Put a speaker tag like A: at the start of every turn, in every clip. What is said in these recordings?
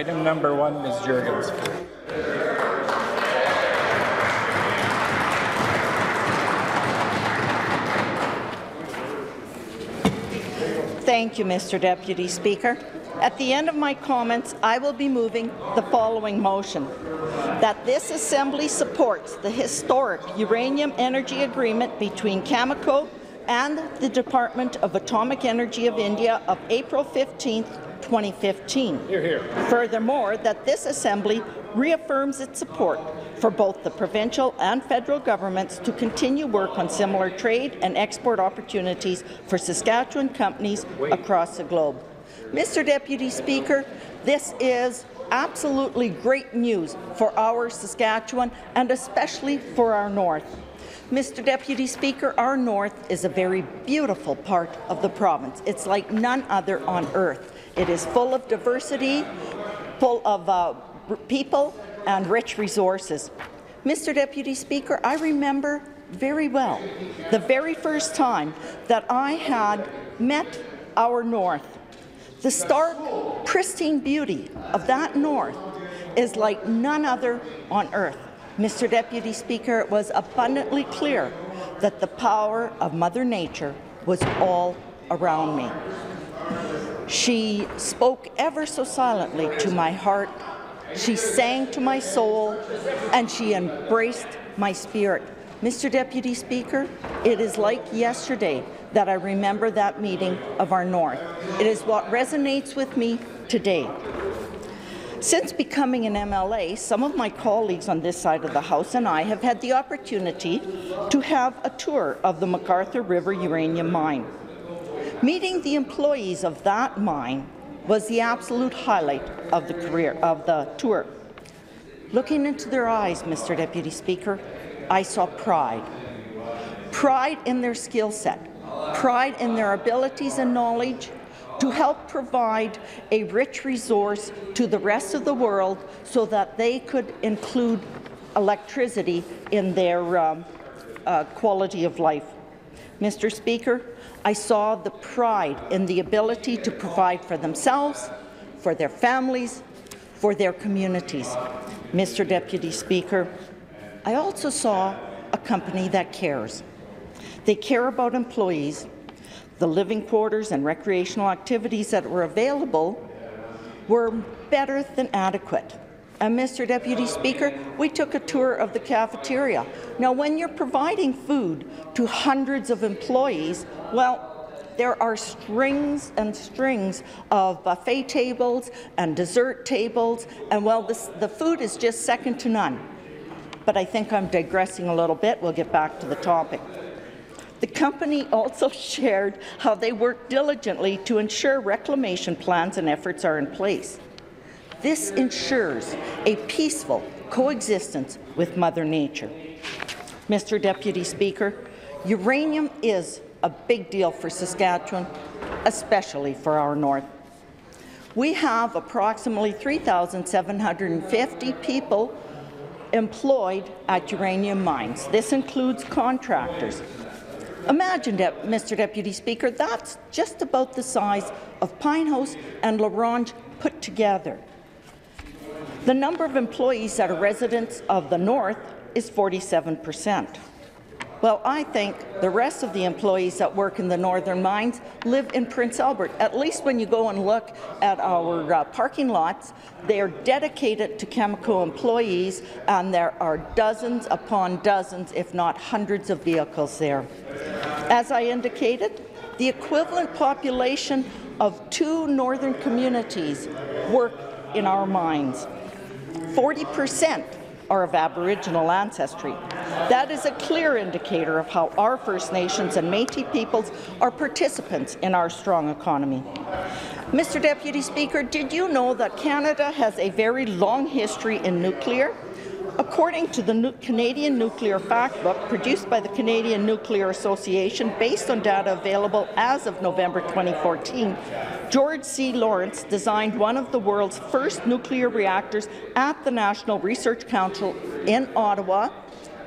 A: Item number 1, Ms. Jurgens.
B: Thank you, Mr. Deputy Speaker. At the end of my comments, I will be moving the following motion: that this Assembly supports the historic uranium energy agreement between Cameco and the Department of Atomic Energy of India of April 15, 2015. Hear, hear. Furthermore, that this Assembly reaffirms its support for both the provincial and federal governments to continue work on similar trade and export opportunities for Saskatchewan companies across the globe. Mr. Deputy Speaker, this is absolutely great news for our Saskatchewan and especially for our north. Mr. Deputy Speaker, our north is a very beautiful part of the province. It's like none other on earth. It is full of diversity, full of people and rich resources. Mr. Deputy Speaker, I remember very well the very first time that I had met our north. The stark, pristine beauty of that north is like none other on earth. Mr. Deputy Speaker, it was abundantly clear that the power of Mother Nature was all around me. She spoke ever so silently to my heart, she sang to my soul, and she embraced my spirit. Mr. Deputy Speaker, it is like yesterday that I remember that meeting of our North. It is what resonates with me today. Since becoming an MLA, some of my colleagues on this side of the House and I have had the opportunity to have a tour of the McArthur River uranium mine. Meeting the employees of that mine was the absolute highlight of the tour. Looking into their eyes, Mr. Deputy Speaker, I saw pride. Pride in their skill set, pride in their abilities and knowledge to help provide a rich resource to the rest of the world so that they could include electricity in their quality of life. Mr. Speaker, I saw the pride in the ability to provide for themselves, for their families, for their communities. Mr. Deputy Speaker, I also saw a company that cares. They care about employees. The living quarters and recreational activities that were available were better than adequate. And Mr. Deputy Speaker, we took a tour of the cafeteria. Now, when you're providing food to hundreds of employees, well, there are strings and strings of buffet tables and dessert tables, and well, the food is just second to none. But I think I'm digressing a little bit. We'll get back to the topic. The company also shared how they work diligently to ensure reclamation plans and efforts are in place. This ensures a peaceful coexistence with Mother Nature. Mr. Deputy Speaker, uranium is a big deal for Saskatchewan, especially for our north. We have approximately 3,750 people employed at uranium mines. This includes contractors. Imagine, Mr. Deputy Speaker, that's just about the size of Pinehouse and LaRange put together. The number of employees that are residents of the North is 47%. Well, I think the rest of the employees that work in the northern mines live in Prince Albert. At least when you go and look at our parking lots, they are dedicated to Cameco employees, and there are dozens upon dozens, if not hundreds of vehicles there. As I indicated, the equivalent population of 2 northern communities work in our mines. 40% are of Aboriginal ancestry. That is a clear indicator of how our First Nations and Métis peoples are participants in our strong economy. Mr. Deputy Speaker, did you know that Canada has a very long history in nuclear? According to the Canadian Nuclear Factbook produced by the Canadian Nuclear Association based on data available as of November 2014, George C. Lawrence designed one of the world's first nuclear reactors at the National Research Council in Ottawa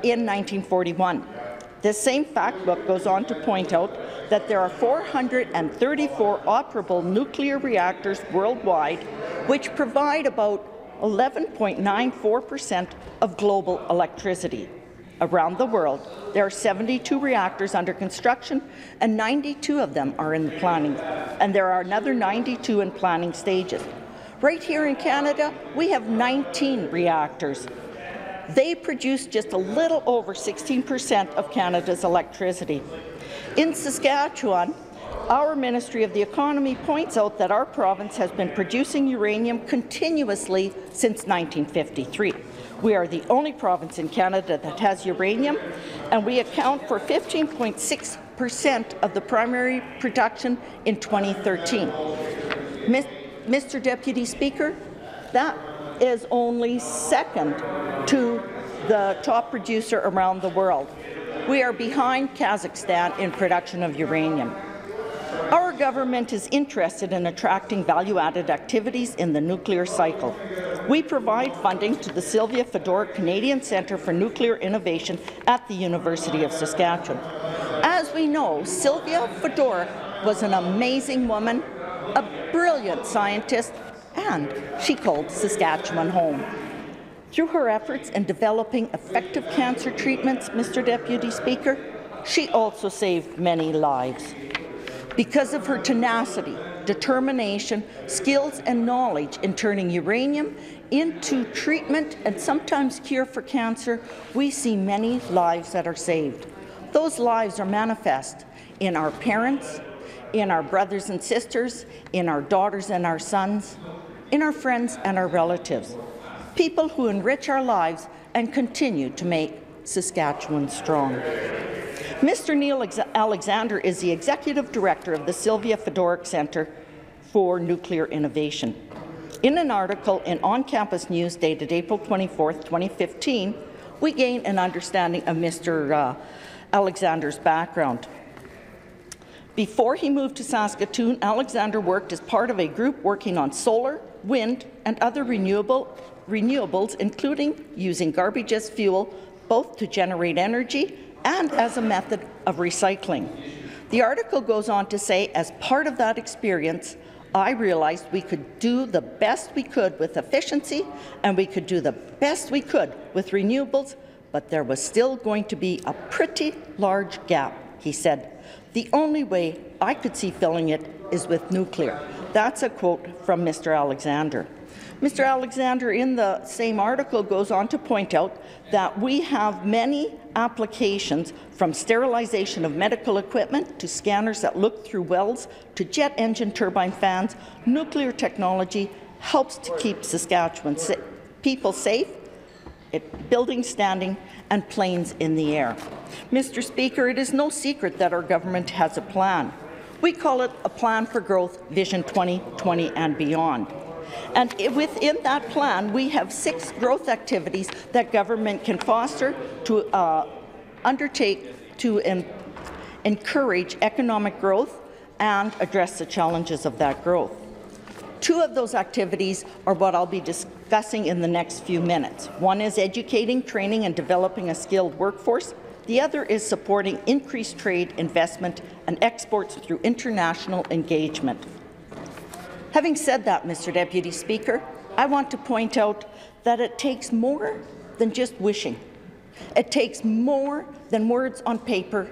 B: in 1941. This same factbook goes on to point out that there are 434 operable nuclear reactors worldwide, which provide about 11.94% of global electricity. Around the world, there are 72 reactors under construction, and 92 of them are in the planning, and there are another 92 in planning stages. Right here in Canada, we have 19 reactors. They produce just a little over 16% of Canada's electricity. In Saskatchewan, our Ministry of the Economy points out that our province has been producing uranium continuously since 1953. We are the only province in Canada that has uranium, and we account for 15.6% of the primary production in 2013. Mr. Deputy Speaker, that is only second to the top producer around the world. We are behind Kazakhstan in production of uranium. Our government is interested in attracting value-added activities in the nuclear cycle. We provide funding to the Sylvia Fedoruk Canadian Centre for Nuclear Innovation at the University of Saskatchewan. As we know, Sylvia Fedoruk was an amazing woman, a brilliant scientist, and she called Saskatchewan home. Through her efforts in developing effective cancer treatments, Mr. Deputy Speaker, she also saved many lives. Because of her tenacity, determination, skills and knowledge in turning uranium into treatment and sometimes cure for cancer, we see many lives that are saved. Those lives are manifest in our parents, in our brothers and sisters, in our daughters and our sons, in our friends and our relatives, people who enrich our lives and continue to make Saskatchewan strong. Mr. Neil Alexander is the Executive Director of the Sylvia Fedoruk Centre for Nuclear Innovation. In an article in On Campus News dated April 24, 2015, we gain an understanding of Mr. Alexander's background. Before he moved to Saskatoon, Alexander worked as part of a group working on solar, wind, and other renewables, including using garbage as fuel, both to generate energy and as a method of recycling. The article goes on to say, as part of that experience, I realized we could do the best we could with efficiency, and we could do the best we could with renewables, but there was still going to be a pretty large gap, he said. The only way I could see filling it is with nuclear. That's a quote from Mr. Alexander. Mr. Alexander, in the same article, goes on to point out that we have many applications, from sterilization of medical equipment to scanners that look through wells to jet engine turbine fans. Nuclear technology helps to keep Saskatchewan people safe, buildings standing, and planes in the air. Mr. Speaker, it is no secret that our government has a plan. We call it a Plan for Growth, Vision 2020 and beyond. And within that plan, we have 6 growth activities that government can foster to undertake to encourage economic growth and address the challenges of that growth. 2 of those activities are what I'll be discussing in the next few minutes. One is educating, training, and developing a skilled workforce. The other is supporting increased trade, investment, and exports through international engagement. Having said that, Mr. Deputy Speaker, I want to point out that it takes more than just wishing. It takes more than words on paper.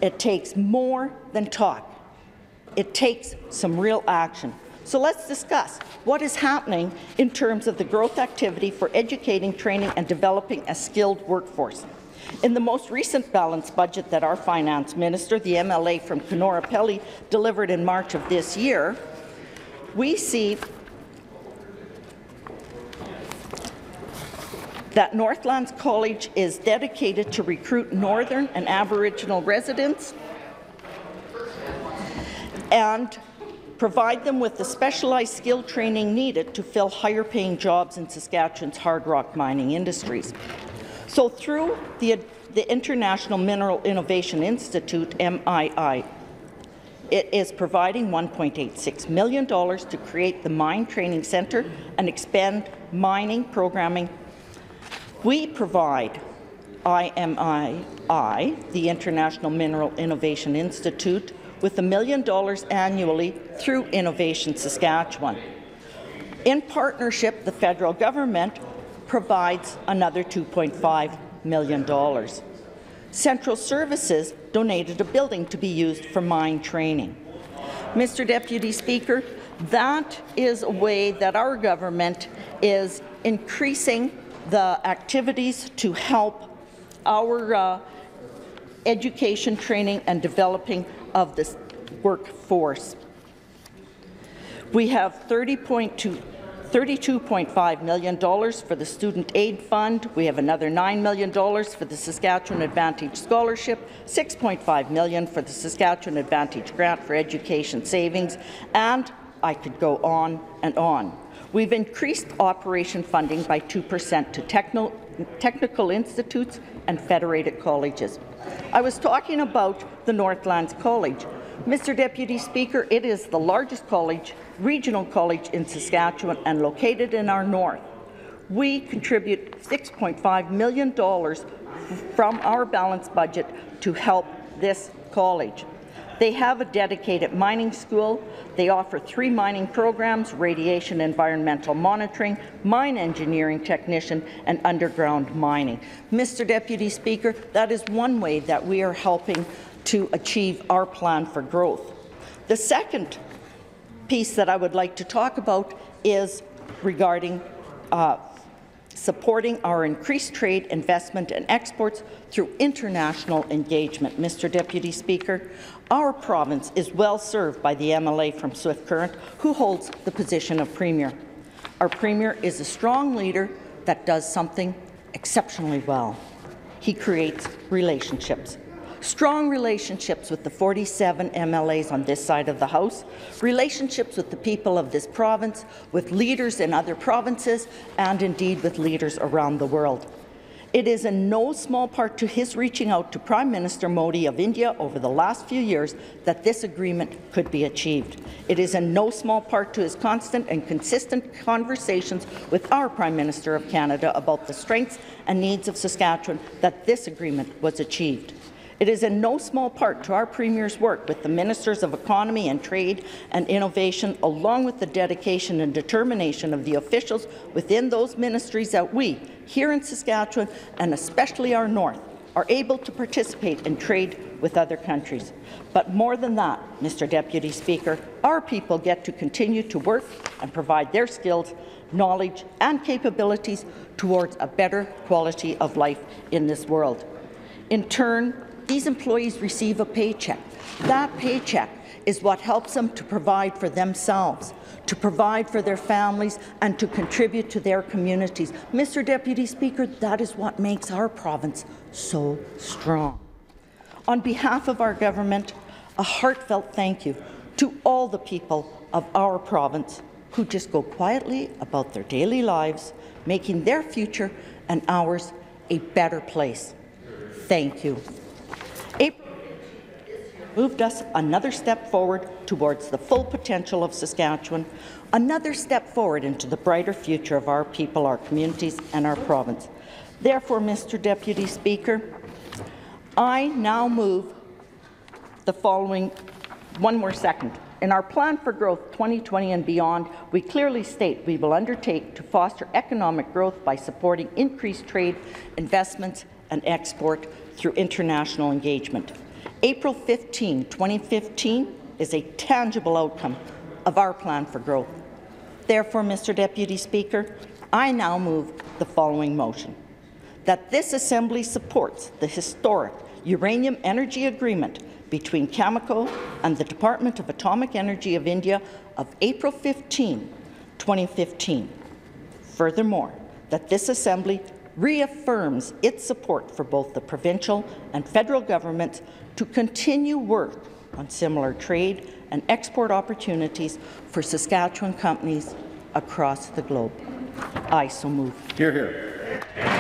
B: It takes more than talk. It takes some real action. So let's discuss what is happening in terms of the growth activity for educating, training, and developing a skilled workforce. In the most recent balanced budget that our Finance Minister, the MLA from Kenora Pelly, delivered in March of this year, we see that Northlands College is dedicated to recruit Northern and Aboriginal residents and provide them with the specialized skill training needed to fill higher-paying jobs in Saskatchewan's hard rock mining industries. So through the International Mineral Innovation Institute, MII, it is providing $1.86 million to create the Mine Training Centre and expand mining programming. We provide IMII, the International Mineral Innovation Institute, with $1 million annually through Innovation Saskatchewan. In partnership, the federal government provides another $2.5 million. Central Services donated a building to be used for mine training. Mr. Deputy Speaker, that is a way that our government is increasing the activities to help our education, training and developing of this workforce. We have $32.5 million for the Student Aid Fund. We have another $9 million for the Saskatchewan Advantage Scholarship, $6.5 million for the Saskatchewan Advantage Grant for Education Savings, and I could go on and on. We've increased operation funding by 2% to technical institutes and federated colleges. I was talking about the Northlands College. Mr. Deputy Speaker, it is the largest college, regional college in Saskatchewan and located in our north. We contribute $6.5 million from our balanced budget to help this college. They have a dedicated mining school. They offer 3 mining programs: radiation environmental monitoring, mine engineering technician, and underground mining. Mr. Deputy Speaker, that is one way that we are helping to achieve our plan for growth. The second piece that I would like to talk about is regarding supporting our increased trade, investment and exports through international engagement. Mr. Deputy Speaker, our province is well served by the MLA from Swift Current, who holds the position of Premier. Our Premier is a strong leader that does something exceptionally well. He creates relationships. Strong relationships with the 47 MLAs on this side of the House, relationships with the people of this province, with leaders in other provinces, and indeed with leaders around the world. It is in no small part to his reaching out to Prime Minister Modi of India over the last few years that this agreement could be achieved. It is in no small part to his constant and consistent conversations with our Prime Minister of Canada about the strengths and needs of Saskatchewan that this agreement was achieved. It is in no small part to our Premier's work with the Ministers of Economy and Trade and Innovation, along with the dedication and determination of the officials within those ministries, that we, here in Saskatchewan, and especially our north, are able to participate in trade with other countries. But more than that, Mr. Deputy Speaker, our people get to continue to work and provide their skills, knowledge and capabilities towards a better quality of life in this world. In turn, these employees receive a paycheck. That paycheck is what helps them to provide for themselves, to provide for their families, and to contribute to their communities. Mr. Deputy Speaker, that is what makes our province so strong. On behalf of our government, a heartfelt thank you to all the people of our province who just go quietly about their daily lives, making their future and ours a better place. Thank you. April moved us another step forward towards the full potential of Saskatchewan, another step forward into the brighter future of our people, our communities and our province. Therefore, Mr. Deputy Speaker, I now move the following. One more second. In our Plan for Growth 2020 and beyond, we clearly state we will undertake to foster economic growth by supporting increased trade, investments and export through international engagement. April 15, 2015 is a tangible outcome of our plan for growth. Therefore, Mr. Deputy Speaker, I now move the following motion: that this Assembly supports the historic uranium energy agreement between Cameco and the Department of Atomic Energy of India of April 15, 2015. Furthermore, that this Assembly reaffirms its support for both the provincial and federal governments to continue work on similar trade and export opportunities for Saskatchewan companies across the globe. I so move.
A: Hear, hear.